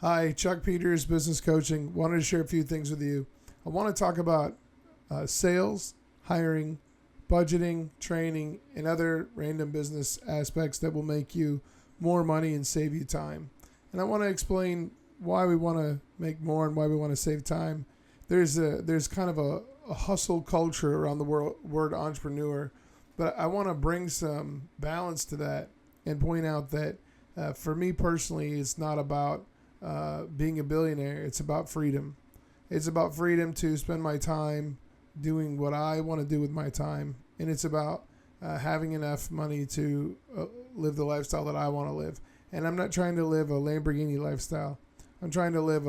Hi, Chuck Peters, business coaching. Wanted to share a few things with you. I want to talk about sales, hiring, budgeting, training, and other random business aspects that will make you more money and save you time. And I want to explain why we want to make more and why we want to save time. There's kind of a hustle culture around the word entrepreneur, but I want to bring some balance to that and point out that for me personally, it's not about being a billionaire. It's about freedom. It's about freedom to spend my time doing what I want to do with my time. And it's about having enough money to live the lifestyle that I want to live. And I'm not trying to live a Lamborghini lifestyle. I'm trying to live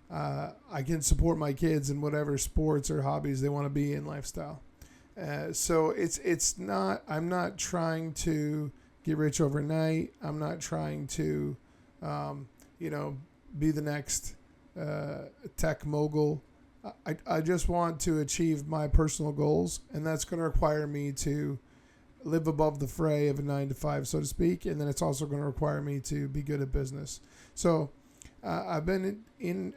I can support my kids in whatever sports or hobbies they want to be in lifestyle. So it's not, I'm not trying to get rich overnight. I'm not trying to, be the next tech mogul. I just want to achieve my personal goals, and that's going to require me to live above the fray of a 9 to 5, so to speak, and then it's also going to require me to be good at business. So I've been in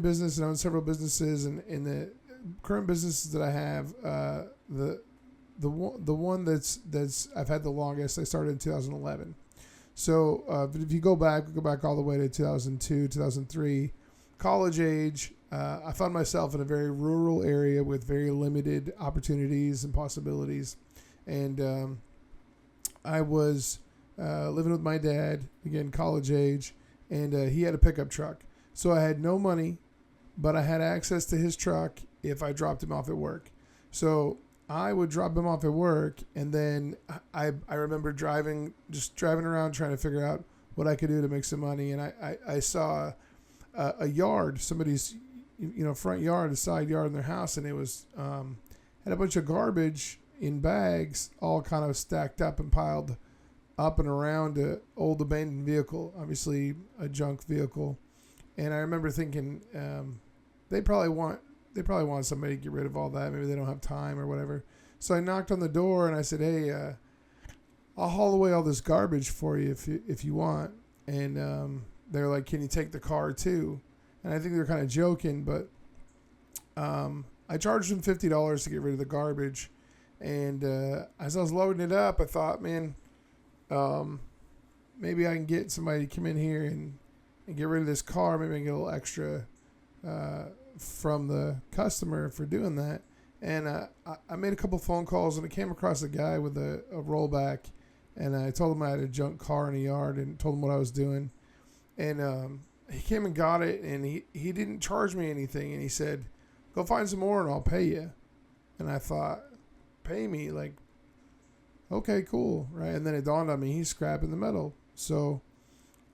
business and own several businesses, and in the current businesses that I have, the one that's I've had the longest, I started in 2011. So if you go back all the way to 2002, 2003, college age, I found myself in a very rural area with very limited opportunities and possibilities. And I was living with my dad, again, college age, and he had a pickup truck. So I had no money, but I had access to his truck if I dropped him off at work. So I would drop him off at work, and then I remember driving around trying to figure out what I could do to make some money. And I saw a yard, somebody's front yard, a side yard in their house, and it was had a bunch of garbage in bags, all kind of stacked up and piled up and around an old abandoned vehicle, obviously a junk vehicle. And I remember thinking they probably want somebody to get rid of all that. Maybe they don't have time or whatever. So I knocked on the door and I said, "Hey, I'll haul away all this garbage for you if you want." And they're like, "Can you take the car too?" And I think they're kind of joking, but I charged them $50 to get rid of the garbage. And as I was loading it up, I thought, man, maybe I can get somebody to come in here and get rid of this car. Maybe I can get a little extra from the customer for doing that. And I made a couple phone calls, and I came across a guy with a rollback, and I told him I had a junk car in the yard and told him what I was doing. And he came and got it, and he didn't charge me anything, and he said, "Go find some more and I'll pay you." And I thought, pay me? Like, okay, cool, right? And then it dawned on me, he's scrapping the metal. So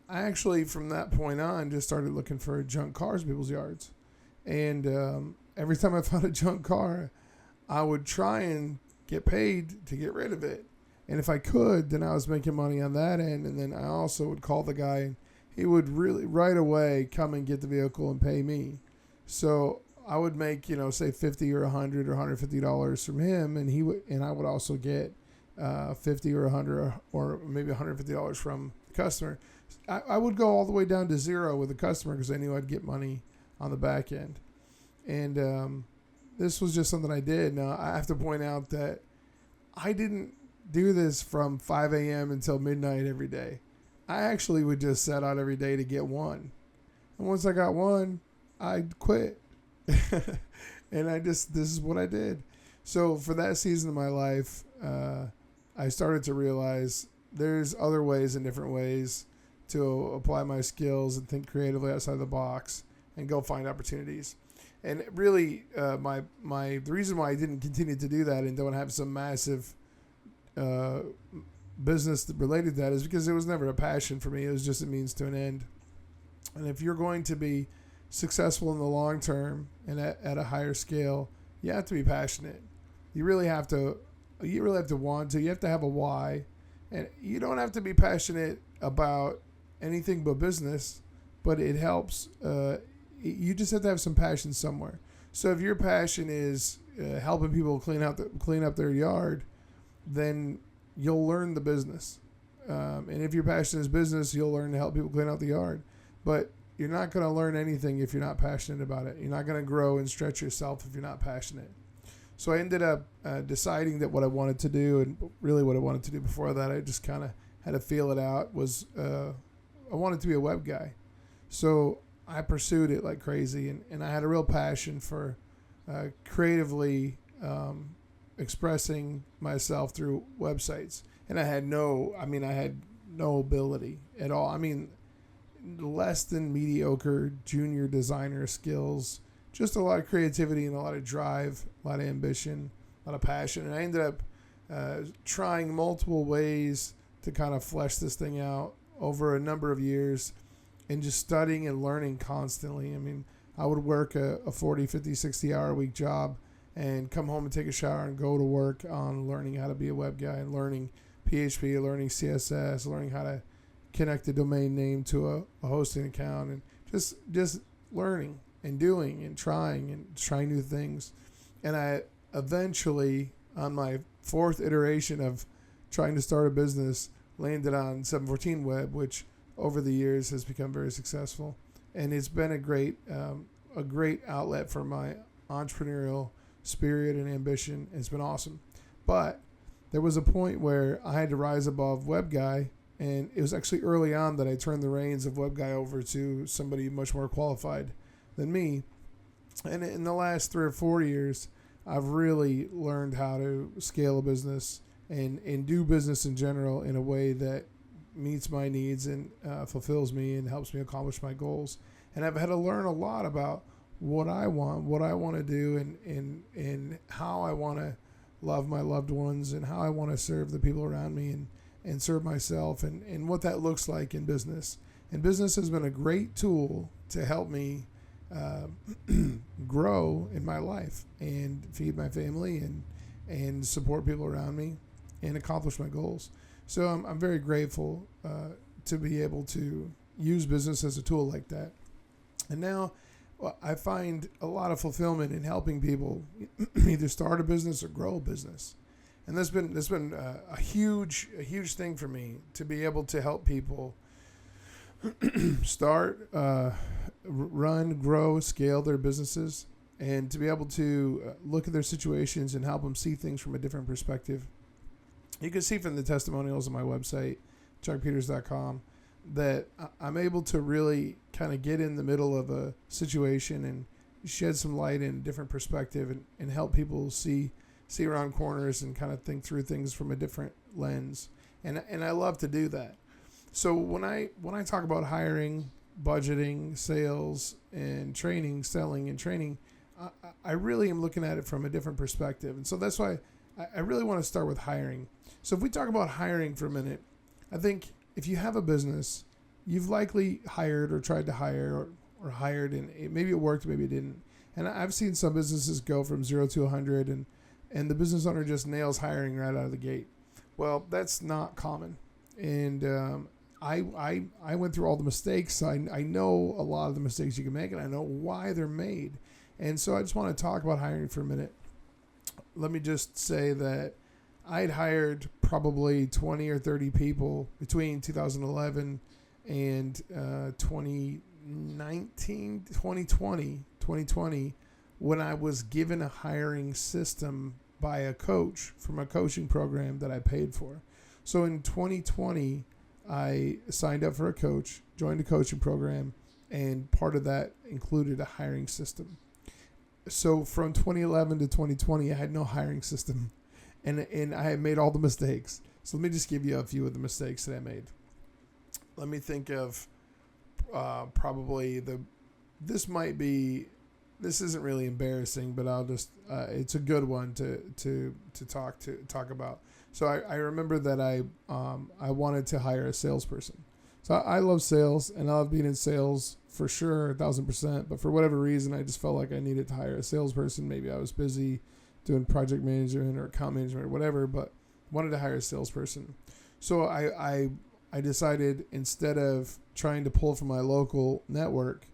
I actually, from that point on, just started looking for junk cars in people's yards. And every time I found a junk car, I would try and get paid to get rid of it. And if I could, then I was making money on that end. And then I also would call the guy, and he would really right away come and get the vehicle and pay me. So I would make, say $50 or $100 or $150 from him, and I would also get $50 or $100 or maybe $150 from the customer. I would go all the way down to zero with the customer because I knew I'd get money on the back end. And this was just something I did. Now, I have to point out that I didn't do this from 5 a.m. until midnight every day. I actually would just set out every day to get one. And once I got one, I'd quit. And this is what I did. So for that season of my life, I started to realize there's other ways and different ways to apply my skills and think creatively outside the box and go find opportunities. And really, the reason why I didn't continue to do that and don't have some massive business related to that is because it was never a passion for me. It was just a means to an end. And if you're going to be successful in the long term and at a higher scale, you have to be passionate. You really have to want to. You have to have a why. And you don't have to be passionate about anything but business, but it helps. You just have to have some passion somewhere. So if your passion is helping people clean up their yard, then you'll learn the business. And if your passion is business, you'll learn to help people clean out the yard. But you're not going to learn anything if you're not passionate about it. You're not going to grow and stretch yourself if you're not passionate. So I ended up deciding that what I wanted to do, and really what I wanted to do before that, I just kind of had to feel it out, was I wanted to be a web guy. So I pursued it like crazy, and I had a real passion for creatively expressing myself through websites. And I had no ability at all. I mean, less than mediocre junior designer skills, just a lot of creativity and a lot of drive, a lot of ambition, a lot of passion. And I ended up trying multiple ways to kind of flesh this thing out over a number of years and just studying and learning constantly. I mean, I would work a 40, 50, 60 hour a week job and come home and take a shower and go to work on learning how to be a web guy and learning PHP, learning CSS, learning how to connect a domain name to a hosting account, and just learning and doing and trying new things. And I eventually, on my fourth iteration of trying to start a business, landed on 714 Web, which over the years has become very successful. And it's been a great outlet for my entrepreneurial spirit and ambition. It's been awesome. But there was a point where I had to rise above web guy, and it was actually early on that I turned the reins of web guy over to somebody much more qualified than me. And in the last 3 or 4 years, I've really learned how to scale a business and do business in general in a way that meets my needs and fulfills me and helps me accomplish my goals. And I've had to learn a lot about what I want to do, and how I want to love my loved ones, and how I want to serve the people around me and serve myself, and what that looks like in business. And business has been a great tool to help me grow in my life and feed my family and support people around me and accomplish my goals. So I'm very grateful to be able to use business as a tool like that. And now I find a lot of fulfillment in helping people either start a business or grow a business. And that's been a huge thing for me, to be able to help people start, run, grow, scale their businesses, and to be able to look at their situations and help them see things from a different perspective. You can see from the testimonials on my website, chuckpeters.com, that I'm able to really kind of get in the middle of a situation and shed some light in a different perspective, and help people see around corners and kind of think through things from a different lens. And I love to do that. So when I talk about hiring, budgeting, sales, and training, selling and training, I really am looking at it from a different perspective. And so that's why I really want to start with hiring. So if we talk about hiring for a minute, I think if you have a business, you've likely hired or tried to hire or hired, and maybe it worked, maybe it didn't. And I've seen some businesses go from 0 to 100, and the business owner just nails hiring right out of the gate. Well, that's not common. And I went through all the mistakes. I know a lot of the mistakes you can make, and I know why they're made. And so I just want to talk about hiring for a minute. Let me just say that I'd hired probably 20 or 30 people between 2011 and 2020, when I was given a hiring system by a coach from a coaching program that I paid for. So in 2020, I signed up for a coach, joined a coaching program, and part of that included a hiring system. So from 2011 to 2020, I had no hiring system, and I had made all the mistakes. So let me just give you a few of the mistakes that I made. Let me think of probably this isn't really embarrassing, but I'll just it's a good one to talk about. So I remember that I wanted to hire a salesperson. So I love sales, and I love being in sales for sure, 1,000%. But for whatever reason, I just felt like I needed to hire a salesperson. Maybe I was busy doing project management or account management or whatever, but wanted to hire a salesperson. So I decided, instead of trying to pull from my local network,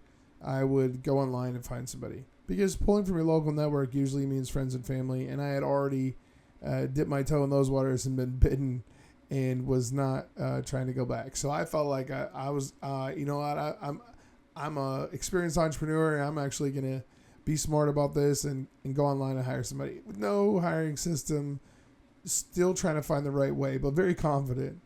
I would go online and find somebody. Because pulling from your local network usually means friends and family, and I had already dipped my toe in those waters and been bitten and was not trying to go back. So I felt like I was, you know what, I'm a experienced entrepreneur. I'm actually going to be smart about this and go online and hire somebody with no hiring system, still trying to find the right way, but very confident.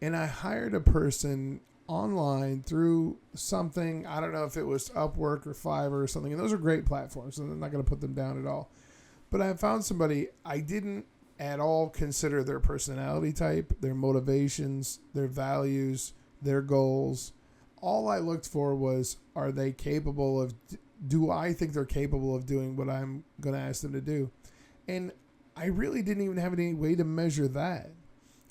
And I hired a person online through something. I don't know if it was Upwork or Fiverr or something. And those are great platforms, and I'm not going to put them down at all. But I found somebody I didn't at all consider their personality type, their motivations, their values, their goals. All I looked for was, are they capable of, do I think they're capable of doing what I'm going to ask them to do? And I really didn't even have any way to measure that.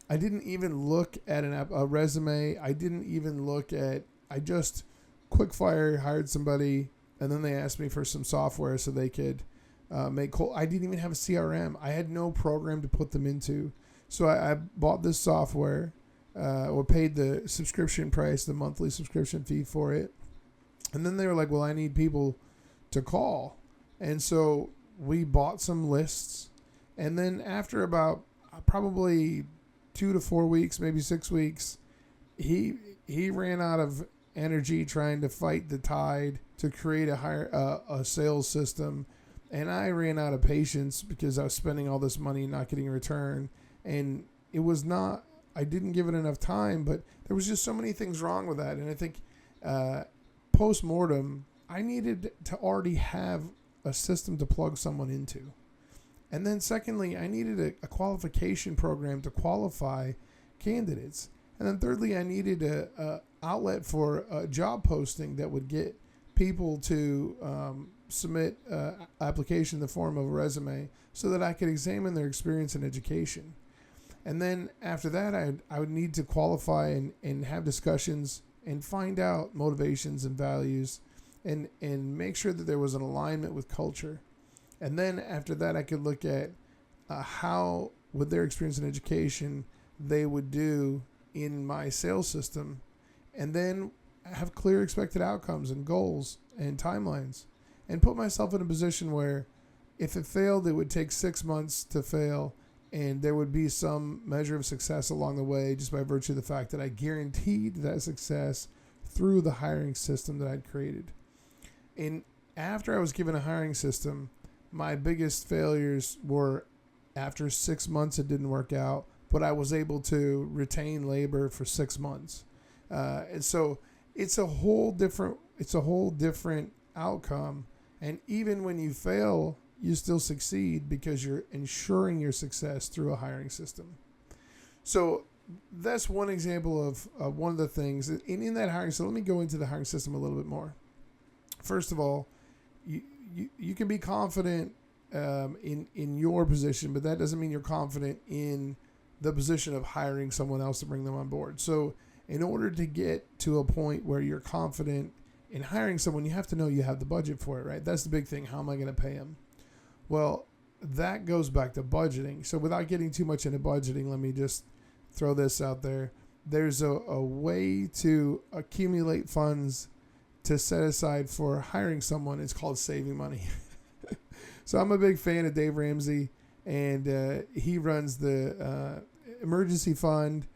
I didn't even look at a resume. I didn't even look at, I just quick fire hired somebody, and then they asked me for some software so they could make cold. I didn't even have a CRM. I had no program to put them into. So I bought this software, or paid the subscription price, the monthly subscription fee for it. And then they were like, well, I need people to call. And so we bought some lists. And then after about probably 2 to 4 weeks, maybe 6 weeks, he ran out of energy trying to fight the tide to create a sales system. And I ran out of patience because I was spending all this money and not getting a return. And it was not, I didn't give it enough time, but there was just so many things wrong with that. And I think post-mortem, I needed to already have a system to plug someone into. And then secondly, I needed a qualification program to qualify candidates. And then thirdly, I needed a outlet for a job posting that would get people to submit application in the form of a resume so that I could examine their experience and education. And then after that, I would need to qualify and have discussions and find out motivations and values and make sure that there was an alignment with culture. And then after that, I could look at how, with their experience in education, they would do in my sales system. And then have clear expected outcomes and goals and timelines. And put myself in a position where if it failed, it would take 6 months to fail. And there would be some measure of success along the way just by virtue of the fact that I guaranteed that success through the hiring system that I'd created. And after I was given a hiring system, my biggest failures were after 6 months it didn't work out, but I was able to retain labor for 6 months. And so it's a whole different outcome. And even when you fail, you still succeed because you're ensuring your success through a hiring system. So that's one example of one of the things. And in that hiring system, let me go into the hiring system a little bit more. First of all, you can be confident in your position, but that doesn't mean you're confident in the position of hiring someone else to bring them on board. So in order to get to a point where you're confident in hiring someone, you have to know you have the budget for it, right? That's the big thing. How am I going to pay them? Well, that goes back to budgeting. So without getting too much into budgeting, let me just throw this out there. There's a way to accumulate funds to set aside for hiring someone. It's called saving money. So I'm a big fan of Dave Ramsey, and he runs the emergency fund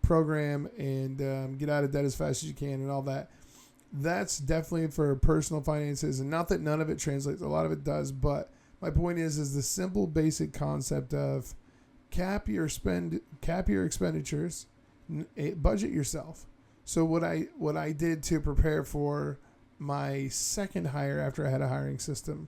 program and get out of debt as fast as you can and all that. That's definitely for personal finances, and not that none of it translates. A lot of it does, but my point is the simple basic concept of cap your expenditures, budget yourself. So what I did to prepare for my second hire after I had a hiring system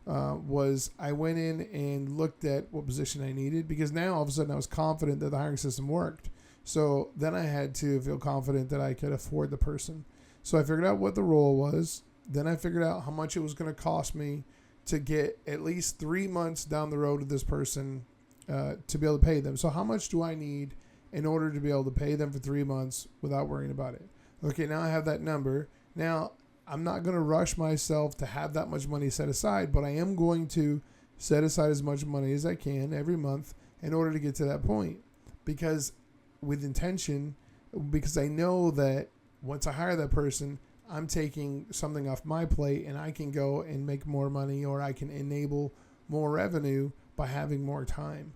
was I went in and looked at what position I needed, because now all of a sudden I was confident that the hiring system worked. So then I had to feel confident that I could afford the person. So I figured out what the role was. Then I figured out how much it was going to cost me to get at least 3 months down the road with this person to be able to pay them. So how much do I need in order to be able to pay them for 3 months without worrying about it? Okay, now I have that number. Now, I'm not going to rush myself to have that much money set aside, but I am going to set aside as much money as I can every month in order to get to that point. Because with intention, because I know that once I hire that person, I'm taking something off my plate and I can go and make more money, or I can enable more revenue by having more time.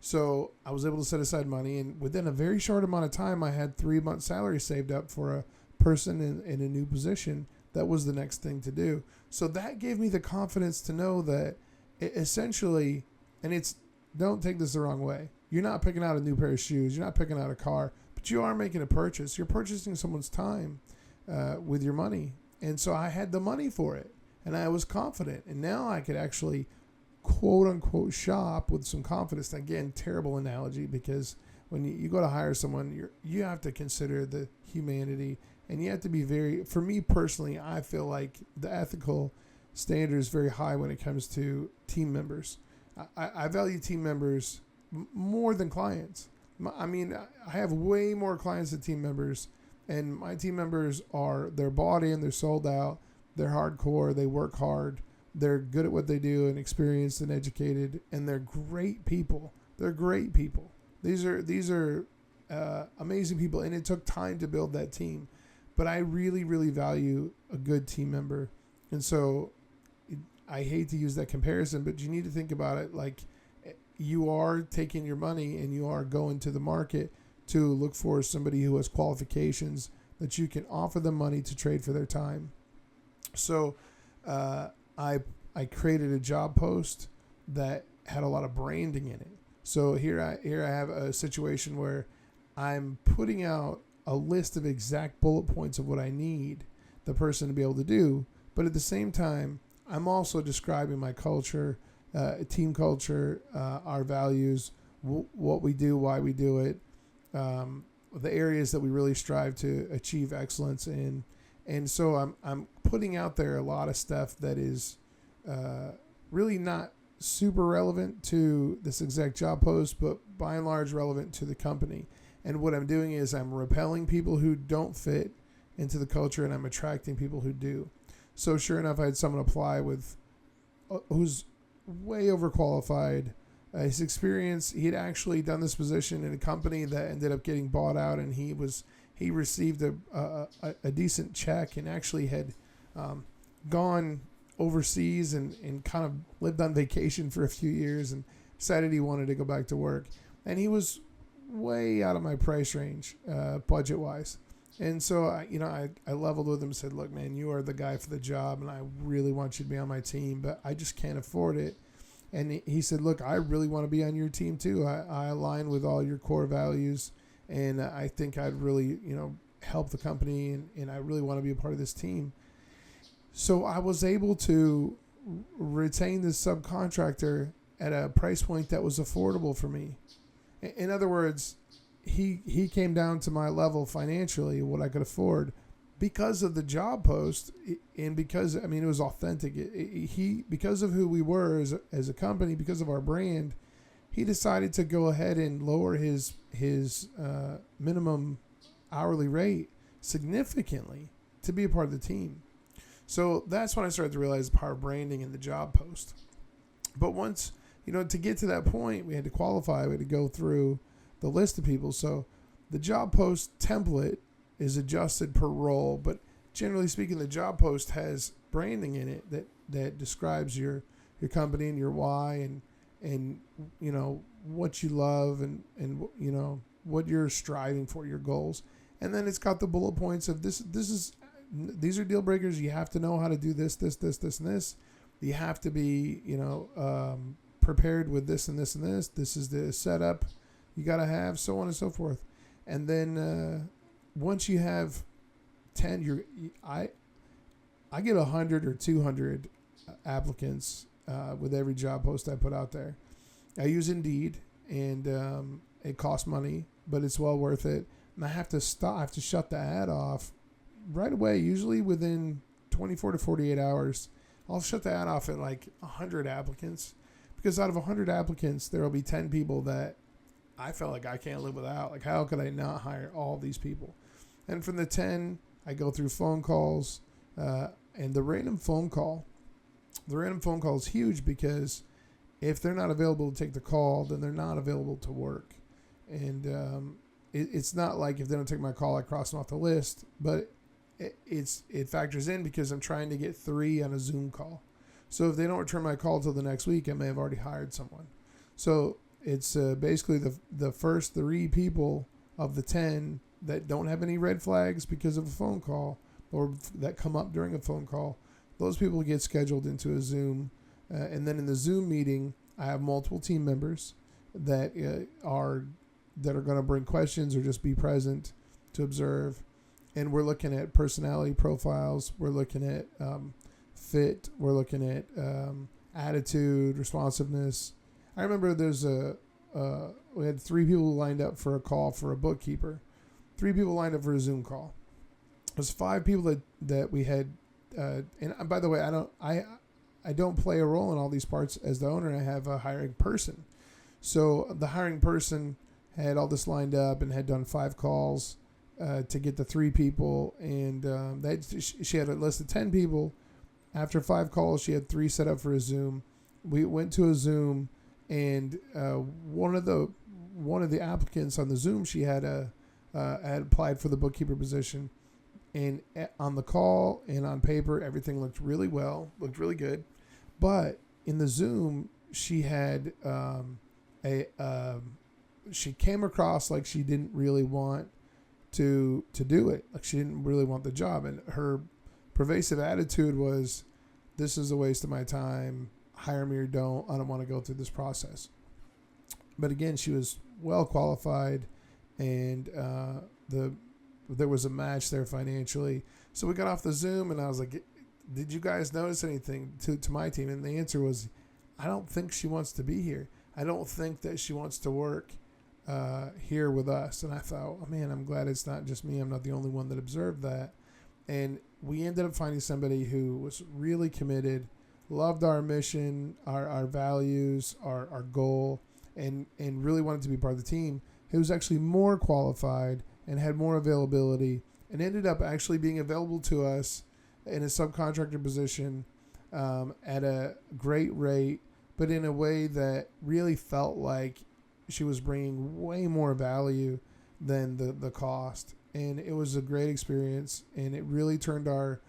So I was able to set aside money, and within a very short amount of time, I had 3 months' salary saved up for a person in a new position, that was the next thing to do. So that gave me the confidence to know that essentially, and it's, don't take this the wrong way, you're not picking out a new pair of shoes, you're not picking out a car, but you are making a purchase. You're purchasing someone's time with your money. And so I had the money for it, and I was confident. And now I could actually, quote unquote, shop with some confidence. Again, terrible analogy, because when you go to hire someone, you have to consider the humanity, and you have to be very, for me personally, I feel like the ethical standard is very high when it comes to team members. I value team members more than clients. I mean, I have way more clients than team members, and my team members they're bought in, they're sold out, they're hardcore, they work hard, they're good at what they do and experienced and educated, and they're great people. They're great people. These are amazing people, and it took time to build that team. But I really, really value a good team member. And so I hate to use that comparison, but you need to think about it like you are taking your money and you are going to the market to look for somebody who has qualifications that you can offer them money to trade for their time. So I created a job post that had a lot of branding in it. So here I have a situation where I'm putting out a list of exact bullet points of what I need the person to be able to do. But at the same time, I'm also describing my culture, team culture, our values, what we do, why we do it, the areas that we really strive to achieve excellence in. And so I'm putting out there a lot of stuff that is really not super relevant to this exact job post, but by and large relevant to the company. And what I'm doing is I'm repelling people who don't fit into the culture, and I'm attracting people who do. So sure enough, I had someone apply who's way overqualified. His experience, he had actually done this position in a company that ended up getting bought out, and he received a decent check, and actually had gone overseas and kind of lived on vacation for a few years and decided he wanted to go back to work. And he was way out of my price range, budget-wise. And so, I leveled with him and said, look, man, you are the guy for the job, and I really want you to be on my team, but I just can't afford it. And he said, look, I really want to be on your team too. I align with all your core values, and I think I'd really, help the company, and I really want to be a part of this team. So I was able to retain this subcontractor at a price point that was affordable for me. In other words, he came down to my level financially, what I could afford, because of the job post, and because, it was authentic. Because of who we were as a company, because of our brand, he decided to go ahead and lower his minimum hourly rate significantly to be a part of the team. So that's when I started to realize the power of branding in the job post. But once, to get to that point, we had to qualify. We had to go through the list of people. So the job post template is adjusted per role, but generally speaking, the job post has branding in it that describes your company and your why, and what you love, and what you're striving for, your goals. And then it's got the bullet points of these are deal breakers. You have to know how to do this, and this. You have to be, prepared with this and this and this. This is the setup you got to have, so on and so forth. And then once you have 10, I get 100 or 200 applicants with every job post I put out there. I use Indeed, and it costs money, but it's well worth it. And I have to shut the ad off right away, usually within 24 to 48 hours. I'll shut the ad off at like 100 applicants, because out of 100 applicants, there will be 10 people that I felt like I can't live without. Like, how could I not hire all these people? And from the 10, I go through phone calls, and the random phone call is huge, because if they're not available to take the call, then they're not available to work. And it's not like if they don't take my call, I cross them off the list, but it factors in because I'm trying to get 3 on a Zoom call. So if they don't return my call till the next week, I may have already hired someone. So it's basically the first 3 people of the 10 that don't have any red flags because of a phone call or that come up during a phone call, those people get scheduled into a Zoom. And then in the Zoom meeting, I have multiple team members that are going to bring questions or just be present to observe. And we're looking at personality profiles. We're looking at fit. We're looking at attitude, responsiveness. I remember we had 3 people lined up for a call for a bookkeeper. 3 people lined up for a Zoom call. There's 5 people that we had. And by the way, I don't play a role in all these parts as the owner. I have a hiring person. So the hiring person had all this lined up and had done 5 calls to get the 3 people. And she had a list of 10 people. After 5 calls, she had 3 set up for a Zoom. We went to a Zoom, and one of the applicants on the Zoom, she had had applied for the bookkeeper position. And on the call and on paper, everything looked really well, looked really good. But in the Zoom, she had she came across like she didn't really want to do it. Like she didn't really want the job. And her pervasive attitude was, this is a waste of my time. Hire me or don't. I don't want to go through this process. But again, she was well qualified, and there was a match there financially. So we got off the Zoom, and I was like, did you guys notice anything to my team? And the answer was, I don't think she wants to be here. I don't think that she wants to work here with us. And I thought, oh man, I'm glad it's not just me. I'm not the only one that observed that. And we ended up finding somebody who was really committed, loved our mission, our values, our goal, and really wanted to be part of the team, who was actually more qualified and had more availability, and ended up actually being available to us in a subcontractor position at a great rate, but in a way that really felt like she was bringing way more value than the cost. And it was a great experience, and it really turned our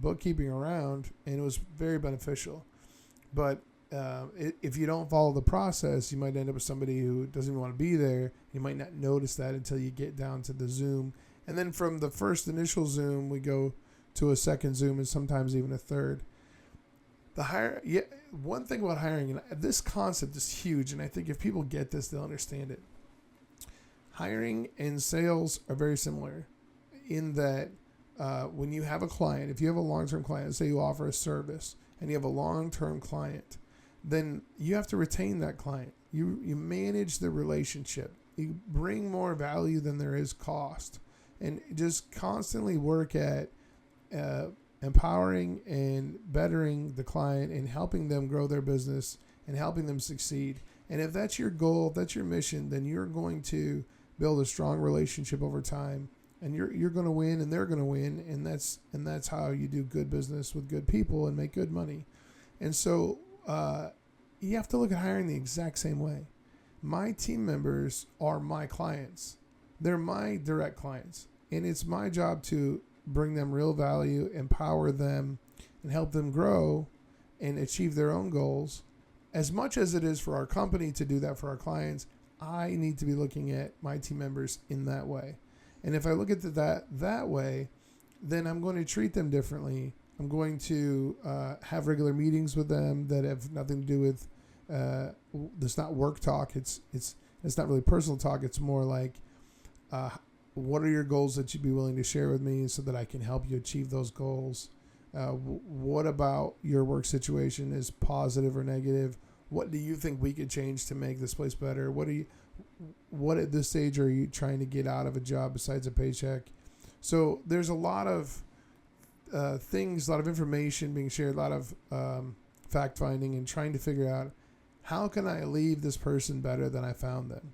bookkeeping around, and it was very beneficial. But if you don't follow the process, you might end up with somebody who doesn't even want to be there. You might not notice that until you get down to the Zoom. And then from the first initial Zoom, we go to a second Zoom and sometimes even a third. One thing about hiring, and this concept is huge, and I think if people get this, they'll understand it. Hiring and sales are very similar in that when you have a client, if you have a long-term client, say you offer a service and you have a long-term client, then you have to retain that client. You manage the relationship. You bring more value than there is cost, and just constantly work at empowering and bettering the client and helping them grow their business and helping them succeed. And if that's your goal, if that's your mission, then you're going to build a strong relationship over time, and you're going to win and they're going to win, and that's how you do good business with good people and make good money. And so you have to look at hiring the exact same way. My team members are my clients. They're my direct clients, and it's my job to bring them real value, empower them, and help them grow and achieve their own goals. As much as it is for our company to do that for our clients, I need to be looking at my team members in that way. And if I look at that way, then I'm going to treat them differently. I'm going to have regular meetings with them that have nothing to do with it's not work talk. It's not really personal talk. It's more like, what are your goals that you'd be willing to share with me so that I can help you achieve those goals? What about your work situation is positive or negative? What do you think we could change to make this place better? What at this stage are you trying to get out of a job besides a paycheck? So there's a lot of things, a lot of information being shared, a lot of fact finding, and trying to figure out, how can I leave this person better than I found them?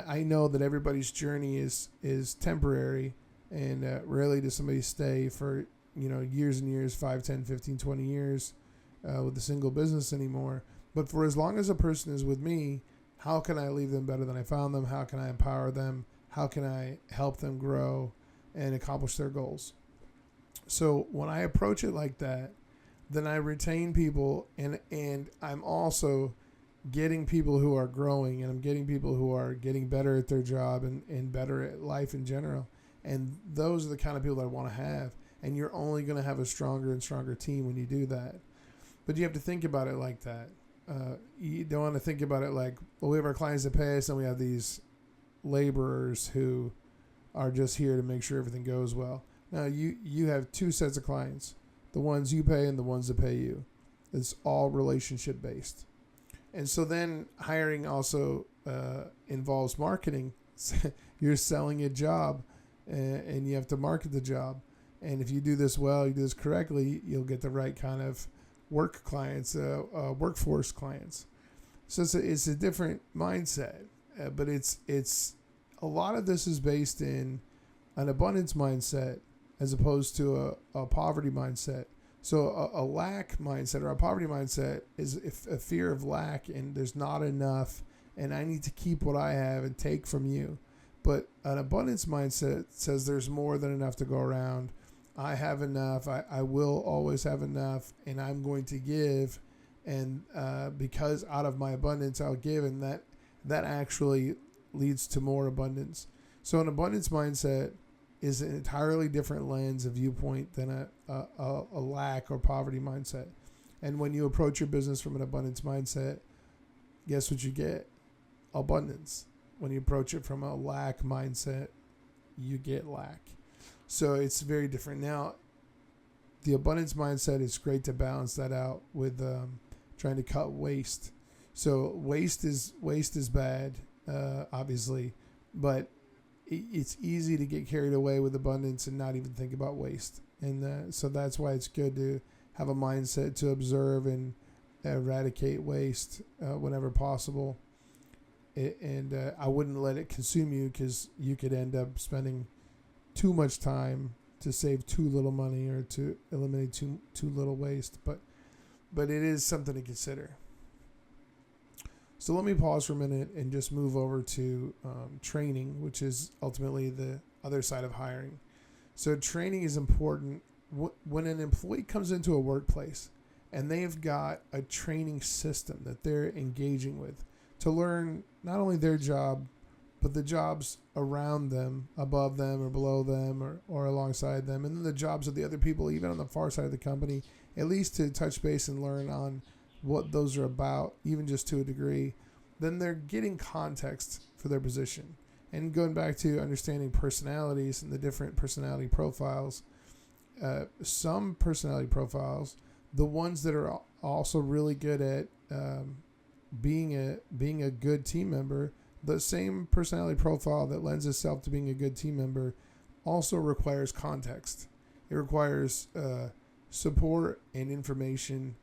I know that everybody's journey is temporary, and rarely does somebody stay for years and years, 5, 10, 15, 20 years with a single business anymore. But for as long as a person is with me, how can I leave them better than I found them? How can I empower them? How can I help them grow and accomplish their goals? So when I approach it like that, then I retain people, and I'm also getting people who are growing, and I'm getting people who are getting better at their job and better at life in general. And those are the kind of people that I want to have. And you're only going to have a stronger and stronger team when you do that. But you have to think about it like that. You don't want to think about it like, well, we have our clients that pay us, and we have these laborers who are just here to make sure everything goes well. Now, you have two sets of clients, the ones you pay and the ones that pay you. It's all relationship based. And so then hiring also involves marketing. You're selling a job, and you have to market the job. And if you do this well, you do this correctly, you'll get the right kind of work clients, workforce clients. So it's a different mindset, but it's a lot of this is based in an abundance mindset as opposed to a poverty mindset. So a lack mindset or a poverty mindset is a fear of lack, and there's not enough, and I need to keep what I have and take from you. But an abundance mindset says there's more than enough to go around. I have enough. I will always have enough, and I'm going to give. And because out of my abundance, I'll give, and that actually leads to more abundance. So an abundance mindset is an entirely different lens of viewpoint than a lack or poverty mindset. And when you approach your business from an abundance mindset, guess what you get? Abundance. When you approach it from a lack mindset, you get lack. So it's very different. Now, the abundance mindset is great to balance that out with trying to cut waste. So waste is bad, obviously, but it's easy to get carried away with abundance and not even think about waste. And so that's why it's good to have a mindset to observe and eradicate waste whenever possible. And I wouldn't let it consume you, because you could end up spending too much time to save too little money or to eliminate too little waste. But it is something to consider. So let me pause for a minute and just move over to training, which is ultimately the other side of hiring. So training is important. When an employee comes into a workplace and they've got a training system that they're engaging with to learn not only their job, but the jobs around them, above them or below them or alongside them, and then the jobs of the other people, even on the far side of the company, at least to touch base and learn on what those are about, even just to a degree, then they're getting context for their position. And going back to understanding personalities and the different personality profiles, some personality profiles, the ones that are also really good at being a good team member, the same personality profile that lends itself to being a good team member also requires context. It requires support and information.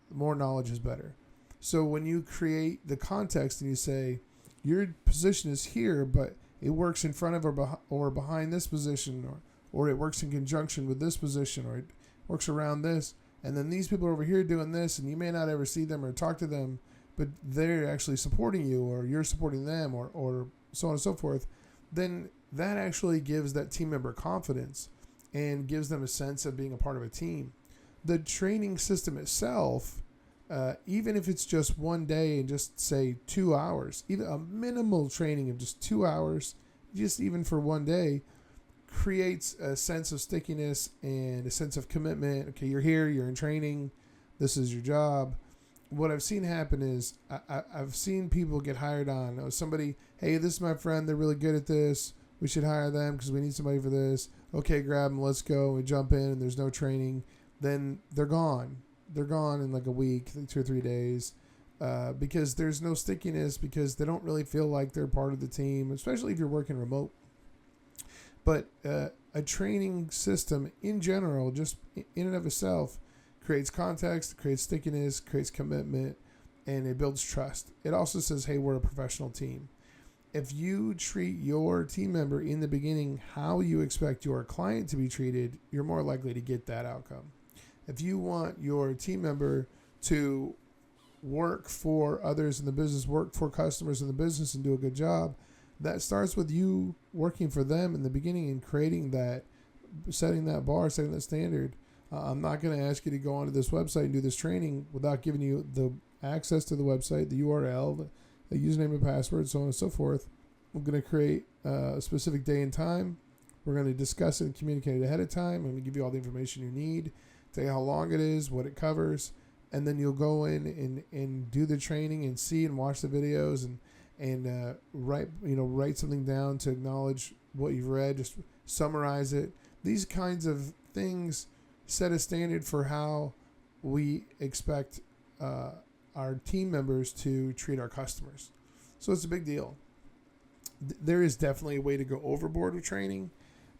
More knowledge is better. So when you create the context and you say, your position is here, but it works in front of or behind this position, or it works in conjunction with this position, or it works around this, and then these people are over here doing this, and you may not ever see them or talk to them, but they're actually supporting you, or you're supporting them, or so on and so forth, then that actually gives that team member confidence and gives them a sense of being a part of a team. The training system itself, even if it's just one day and just say 2 hours, even a minimal training of just 2 hours, just even for one day, creates a sense of stickiness and a sense of commitment. Okay, you're here, you're in training, this is your job. What I've seen happen is I've seen people get hired on. Somebody, hey, this is my friend, they're really good at this, we should hire them because we need somebody for this. Okay, grab them, let's go. We jump in and there's no training. Then they're gone. They're gone in like a week, 2 or 3 days, because there's no stickiness, because they don't really feel like they're part of the team, especially if you're working remote. But a training system in general, just in and of itself, creates context, creates stickiness, creates commitment, and it builds trust. It also says, hey, we're a professional team. If you treat your team member in the beginning how you expect your client to be treated, you're more likely to get that outcome. If you want your team member to work for others in the business, work for customers in the business, and do a good job, that starts with you working for them in the beginning and creating that, setting that bar, setting that standard. I'm not going to ask you to go onto this website and do this training without giving you access to the website, the URL, the username and password, so on and so forth. We're going to create a specific day and time. We're going to discuss it and communicate it ahead of time. I'm going to give you all the information you need, tell you how long it is, what it covers, and then you'll go in and do the training and see and watch the videos and write something down to acknowledge what you've read, just summarize it. These kinds of things set a standard for how we expect our team members to treat our customers. So it's a big deal. There is definitely a way to go overboard with training,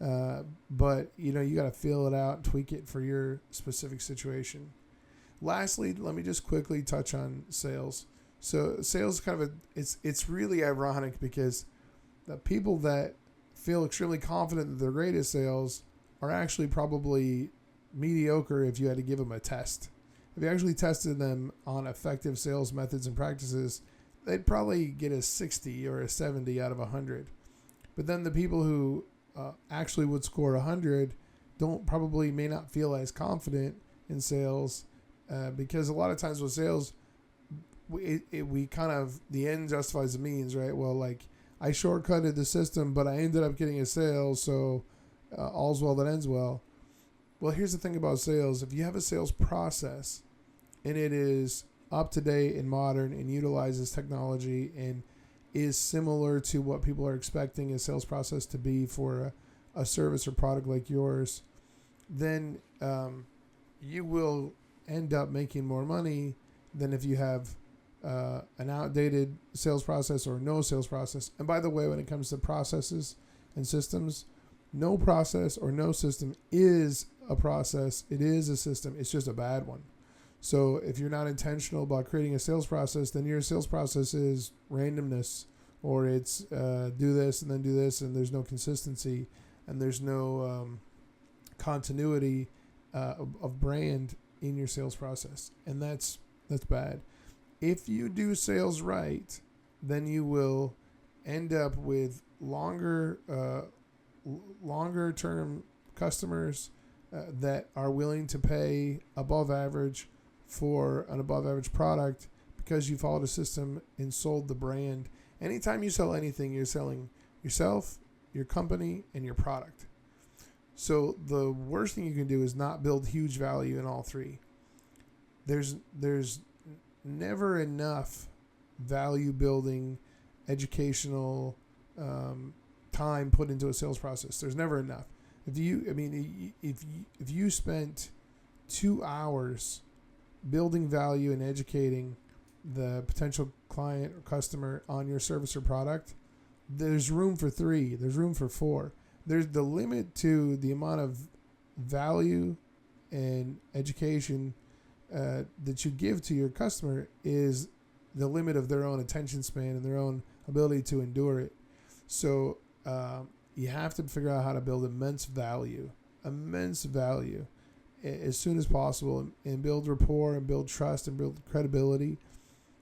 but you got to feel it out and tweak it for your specific situation. Lastly, let me just quickly touch on sales. So sales is kind of it's really ironic because the people that feel extremely confident that they're great at sales are actually probably mediocre if you had to give them a test. If you actually tested them on effective sales methods and practices, they'd probably get a 60 or a 70 out of 100. But then the people who actually would score 100 may not feel as confident in sales because a lot of times with sales, we kind of, the end justifies the means, right? Well, like I shortcutted the system, but I ended up getting a sale, so all's well that ends well. Well, here's the thing about sales. If you have a sales process and it is up to date and modern and utilizes technology and is similar to what people are expecting a sales process to be for a service or product like yours, then you will end up making more money than if you have an outdated sales process or no sales process. And by the way, when it comes to processes and systems, no process or no system is a process. It is a system. It's just a bad one. So if you're not intentional about creating a sales process, then your sales process is randomness, or it's do this and then do this, and there's no consistency and there's no continuity of brand in your sales process. And that's bad. If you do sales right, then you will end up with longer term customers that are willing to pay above average for an above average product because you followed a system and sold the brand. Anytime you sell anything, you're selling yourself, your company, and your product. So the worst thing you can do is not build huge value in all three. There's never enough value building, educational time put into a sales process. There's never enough. If you spent 2 hours building value and educating the potential client or customer on your service or product, there's room for 3. There's room for 4. There's the limit to the amount of value and education that you give to your customer is the limit of their own attention span and their own ability to endure it. So you have to figure out how to build immense value as soon as possible and build rapport and build trust and build credibility,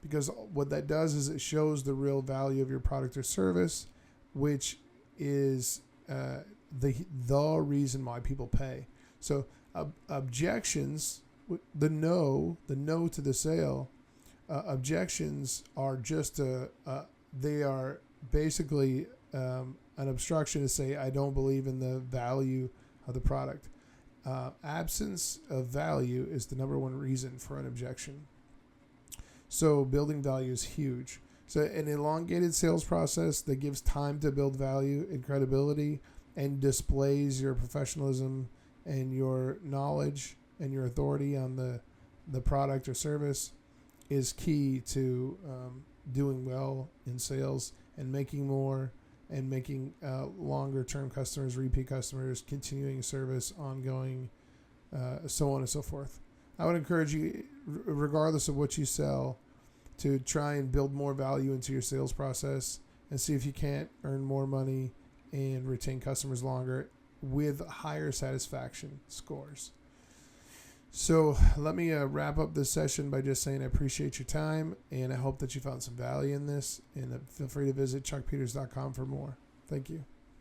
because what that does is it shows the real value of your product or service, which is the reason why people pay. So objections, the no to the sale, objections are just they are basically an obstruction to say I don't believe in the value of the product. Absence of value is the number one reason for an objection. So building value is huge. So an elongated sales process that gives time to build value and credibility and displays your professionalism and your knowledge and your authority on the product or service is key to doing well in sales and making more and making longer term customers, repeat customers, continuing service, ongoing, so on and so forth. I would encourage you, regardless of what you sell, to try and build more value into your sales process and see if you can't earn more money and retain customers longer with higher satisfaction scores. So let me wrap up this session by just saying I appreciate your time, and I hope that you found some value in this, and feel free to visit chuckpeters.com for more. Thank you.